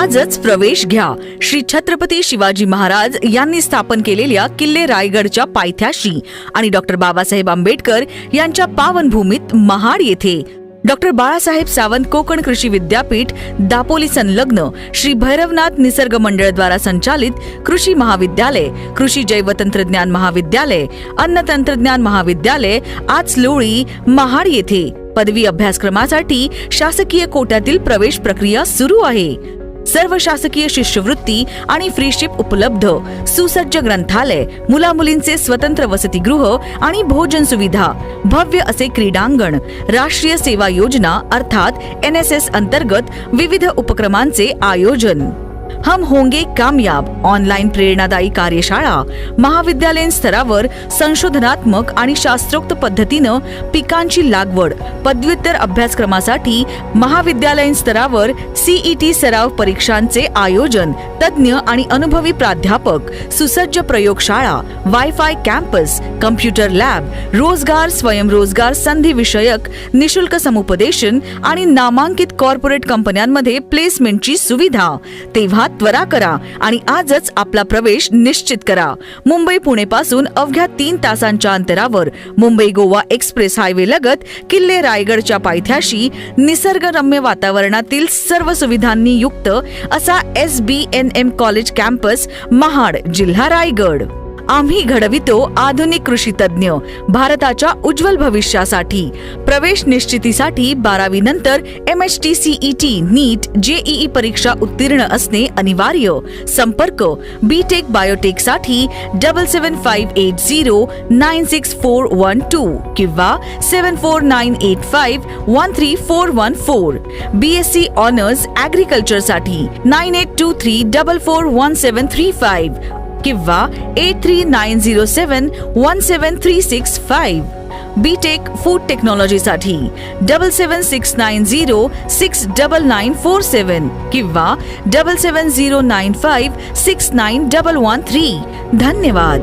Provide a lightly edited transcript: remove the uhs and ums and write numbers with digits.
आजच प्रवेश घ्या श्री छत्रपती शिवाजी महाराज यांनी स्थापन केलेल्या किल्ले रायगडच्या पायथ्याशी आणि डॉक्टर बाबासाहेब आंबेडकर यांच्या पावनभूमीत महाड येथे डॉक्टर बाळासाहेब सावंत कोकण कृषी विद्यापीठ दापोली संलग्न श्री भैरवनाथ निसर्ग मंडळ द्वारा संचालित कृषी महाविद्यालय, कृषी जैव तंत्रज्ञान महाविद्यालय, अन्न तंत्रज्ञान महाविद्यालय आचलोळी महाड येथे पदवी अभ्यासक्रमासाठी शासकीय कोट्यातील प्रवेश प्रक्रिया सुरू आहे. सर्व शासकीय शिष्यवृत्ती आणि फ्रीशिप उपलब्ध, सुसज्ज ग्रंथालय, मुलामुलींचे स्वतंत्र वसतिगृह आणि भोजन सुविधा, भव्य असे क्रीडांगण, राष्ट्रीय सेवा योजना अर्थात NSS अंतर्गत विविध उपक्रमांचे आयोजन. हम होंगे कामयाब ऑनलाईन प्रेरणादायी कार्यशाळा, महाविद्यालयीन स्तरावर संशोधनात्मक आणि शास्त्रोक्त पद्धतीनं पिकांची लागवड, पदव्युत्तर अभ्यासक्रमासाठी महाविद्यालयीन स्तरावर CET सराव परीक्षांचे आयोजन, तज्ज्ञ आणि अनुभवी प्राध्यापक, सुसज्ज प्रयोगशाळा, वायफाय कॅम्पस, कम्प्युटर लॅब, रोजगार स्वयंरोजगार संधी विषयक निशुल्क समुपदेशन आणि नामांकित कॉर्पोरेट कंपन्यांमध्ये प्लेसमेंटची सुविधा. तेव्हा त्वरा करा आणि आजच आपला प्रवेश निश्चित करा. मुंबई पुणे पासून अवघ्या 3 तासांच्या अंतरावर मुंबई गोवा एक्सप्रेस हायवे लगत किल्ले रायगडच्या पायथ्याशी निसर्गरम्य वातावरणातील सर्व सुविधांनी युक्त असा SBNM कॉलेज कॅम्पस महाड, जिल्हा रायगड. आम्ही घडवितो आधुनिक कृषी तज्ञ भारताच्या उज्ज्वल भविष्यासाठी. प्रवेश निश्चितीसाठी 12वी नंतर MHT CET नीट JEE परीक्षा उत्तीर्ण असणे अनिवार्य. संपर्क BTech बायोटेक साठी 7758096412 किंवा 7498513414. BSc ऑनर्स ऍग्रिकल्चर साठी 9823441735 किंवा 8390717365. बीटेक फूड टेक्नॉलॉजी साठी 7769069947 किंवा 7709569113. धन्यवाद.